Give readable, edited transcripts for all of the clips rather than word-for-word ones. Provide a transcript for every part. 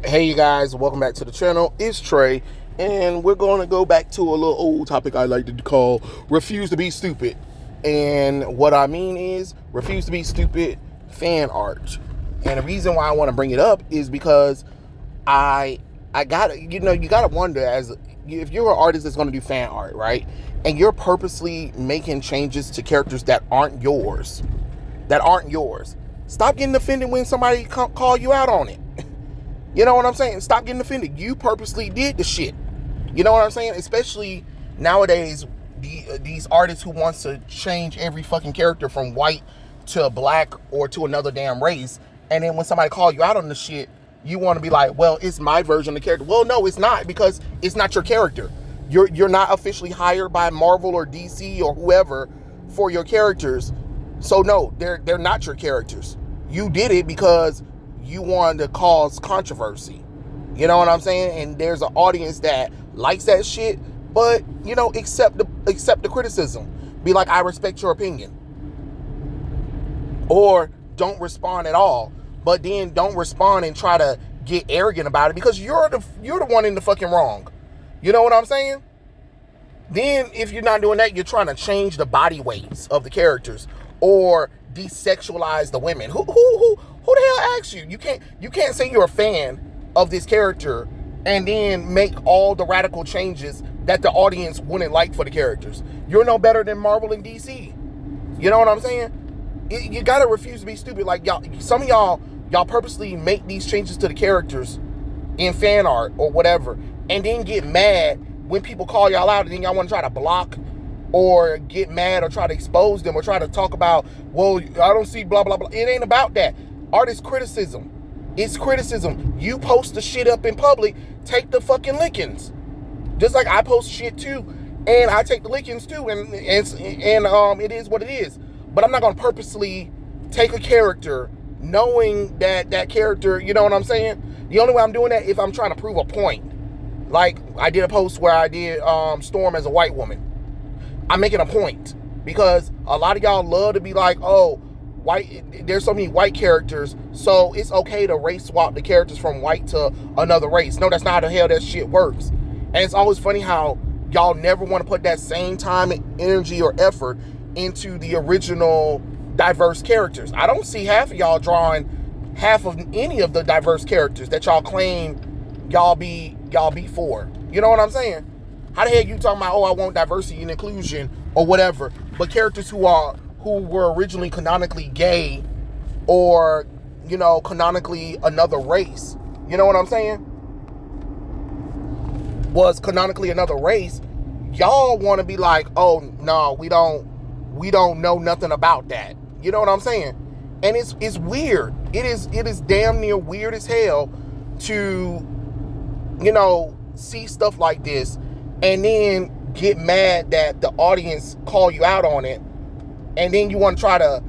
Hey you guys, welcome back to the channel. It's Trey, and we're going to go back to a little old topic I like to call refuse to be stupid. And what I mean is refuse to be stupid fan art. And the reason why I want to bring it up is because I got you gotta wonder, as if you're an artist that's going to do fan art, right? And you're purposely making changes to characters that aren't yours. Stop getting offended when somebody call you out on it. You know what I'm saying? Stop getting offended. You purposely did the shit. You know what I'm saying? Especially nowadays, these artists who wants to change every fucking character from white to black or to another damn race. And then when somebody call you out on the shit, you want to be like, well, it's my version of the character. Well, no, it's not, because it's not your character. You're not officially hired by Marvel or DC or whoever for your characters. So no, they're not your characters. You did it because you wanted to cause controversy. You know what I'm saying? And there's an audience that likes that shit, but accept the criticism. Be like, I respect your opinion. Or don't respond at all. But then don't respond and try to get arrogant about it, because you're the one in the fucking wrong. You know what I'm saying? Then if you're not doing that, you're trying to change the body weights of the characters or desexualize the women. Who the hell asked you? You can't say you're a fan of this character and then make all the radical changes that the audience wouldn't like for the characters. You're no better than Marvel and DC. You know what I'm saying? You gotta refuse to be stupid. Like some of y'all purposely make these changes to the characters in fan art or whatever, and then get mad when people call y'all out, and then y'all want to try to block or get mad or try to expose them or try to talk about, well, I don't see blah, blah, blah. It ain't about that. Art is criticism. It's criticism. You post the shit up in public, take the fucking lickings. Just like I post shit too, and I take the lickings too, and it is what it is. But I'm not going to purposely take a character knowing that character, you know what I'm saying? The only way I'm doing that if I'm trying to prove a point. Like I did a post where I did Storm as a white woman. I'm making a point, because a lot of y'all love to be like, oh, there's so many white characters, so it's okay to race swap the characters from white to another race. No, that's not how the hell that shit works. And it's always funny how y'all never want to put that same time, energy, or effort into the original diverse characters. I don't see half of y'all drawing half of any of the diverse characters that y'all claim y'all be for. You know what I'm saying? How the hell you talking about, oh, I want diversity and inclusion or whatever, but characters who were originally canonically gay or, canonically another race, you know what I'm saying? Was canonically another race, y'all want to be like, oh, no, we don't know nothing about that. You know what I'm saying? And it's weird. It is damn near weird as hell to, see stuff like this and then get mad that the audience call you out on it, and then you want to try to,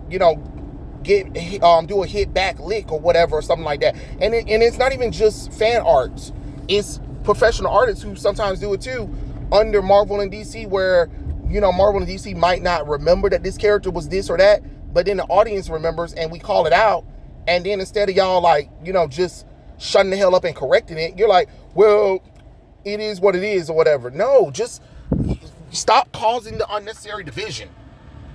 do a hit back lick or whatever or something like that. And it's not even just fan arts. It's professional artists who sometimes do it too under Marvel and DC, where, Marvel and DC might not remember that this character was this or that, but then the audience remembers and we call it out. And then instead of y'all just shutting the hell up and correcting it, you're like, well, it is what it is or whatever. No, just stop causing the unnecessary division.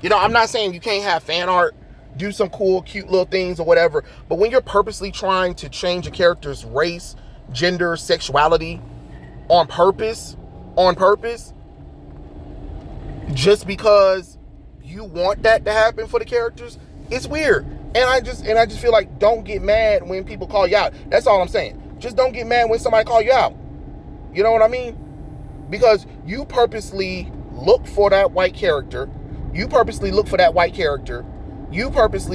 I'm not saying you can't have fan art, do some cool, cute little things or whatever, but when you're purposely trying to change a character's race, gender, sexuality on purpose, just because you want that to happen for the characters, it's weird. And I just feel like, don't get mad when people call you out. That's all I'm saying. Just don't get mad when somebody call you out. You know what I mean? Because you purposely look for that white character. You purposely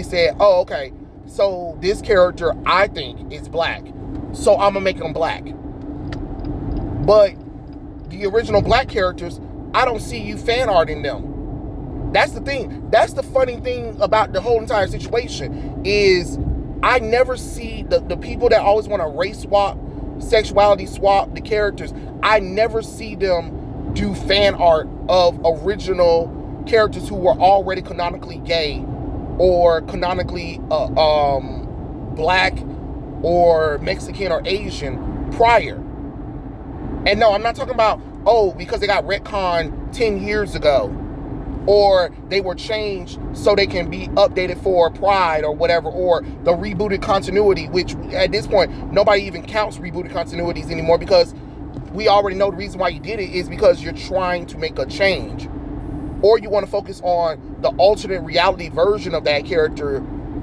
said, oh, okay, so this character I think is black, so I'm gonna make him black. But the original black characters, I don't see you fan arting them. That's the thing. That's the funny thing about the whole entire situation, is I never see the people that always want to race swap, sexuality swap the characters. I never see them do fan art of original characters who were already canonically gay or canonically black or Mexican or Asian prior. And no, I'm not talking about, oh, because they got retconned 10 years ago, or they were changed so they can be updated for Pride or whatever, or the rebooted continuity, which at this point, nobody even counts rebooted continuities anymore, because we already know the reason why you did it is because you're trying to make a change. Or you want to focus on the alternate reality version of that character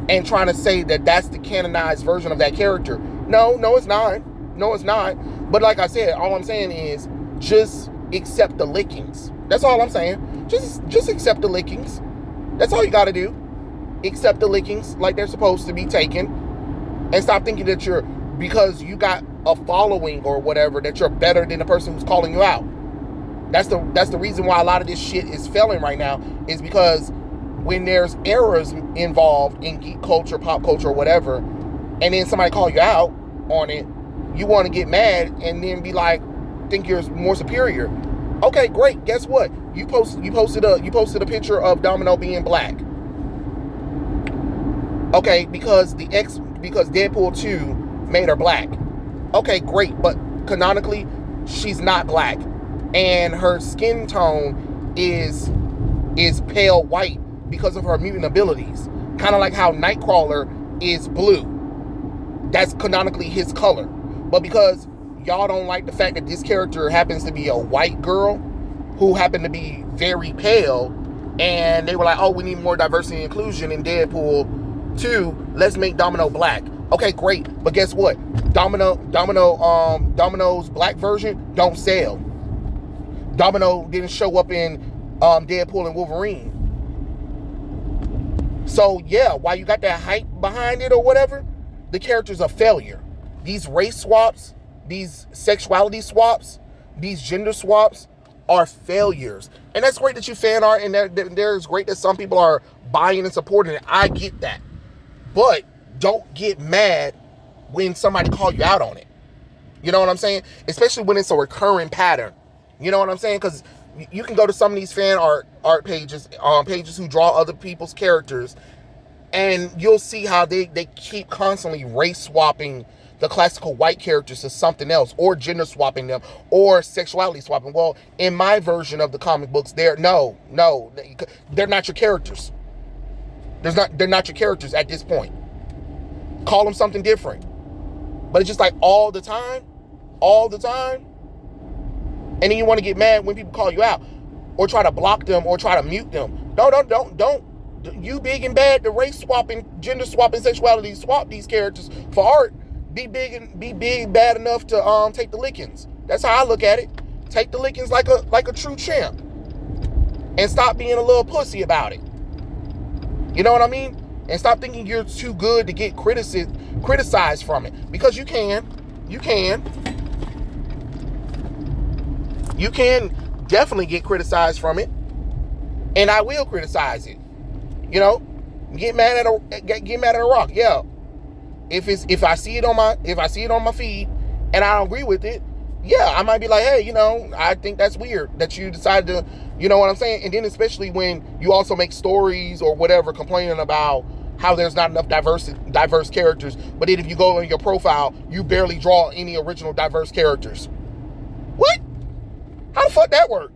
and trying to say that that's the canonized version of that character. No, it's not. No, it's not. But like I said, all I'm saying is just accept the lickings. That's all I'm saying. Just accept the lickings. That's all you got to do. Accept the lickings like they're supposed to be taken. And stop thinking that because you got a following or whatever, that you're better than the person who's calling you out. That's the reason why a lot of this shit is failing right now, is because when there's errors involved in geek culture, pop culture, or whatever, and then somebody call you out on it, you want to get mad and then be like, think you're more superior. Okay, great. Guess what? You posted a picture of Domino being black. Okay, because Deadpool 2 made her black. Okay, great, but canonically, she's not black. And her skin tone is pale white because of her mutant abilities. Kind of like how Nightcrawler is blue. That's canonically his color. But because y'all don't like the fact that this character happens to be a white girl who happened to be very pale, and they were like, oh, we need more diversity and inclusion in Deadpool 2, let's make Domino black. Okay, great. But guess what? Domino's black version don't sell. Domino didn't show up in Deadpool and Wolverine. So yeah, while you got that hype behind it or whatever, the character's a failure. These race swaps, these sexuality swaps, these gender swaps are failures. And that's great that you fan art, and there's great that some people are buying and supporting it. I get that. But don't get mad when somebody call you out on it. You know what I'm saying? Especially when it's a recurring pattern. You know what I'm saying? Because you can go to some of these fan art pages, pages who draw other people's characters, and you'll see how they keep constantly race swapping the classical white characters to something else, or gender swapping them, or sexuality swapping. Well, in my version of the comic books, they're not your characters. They're not your characters at this point. Call them something different. But it's just like all the time. And then you want to get mad when people call you out, or try to block them, or try to mute them. Don't. You big and bad, the race swapping, gender swapping, sexuality swap these characters for art. Be big bad enough to take the lickings. That's how I look at it. Take the lickings like a true champ, and stop being a little pussy about it. You know what I mean? And stop thinking you're too good to get criticized from it, because you can definitely get criticized from it, and I will criticize it. You know, get mad at a rock. Yeah, if I see it on my feed and I don't agree with it, yeah, I might be like, hey, I think that's weird that you decided to, you know what I'm saying? And then especially when you also make stories or whatever complaining about how there's not enough diverse characters, but then if you go in your profile, you barely draw any original diverse characters. What? How the fuck that work?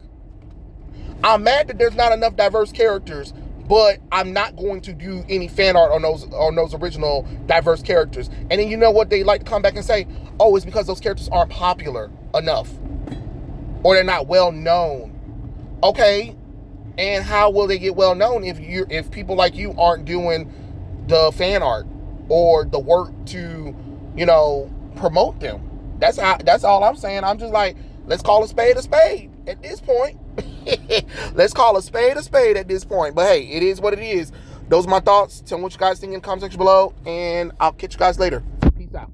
I'm mad that there's not enough diverse characters, but I'm not going to do any fan art on those original diverse characters. And then you know what they like to come back and say? Oh, it's because those characters aren't popular enough, or they're not well known. Okay, and how will they get well known if people like you aren't doing the fan art or the work to, promote them? That's all I'm saying. I'm just like, let's call a spade at this point. Let's call a spade at this point. But hey, it is what it is. Those are my thoughts. Tell me what you guys think in the comment section below, and I'll catch you guys later. Peace out.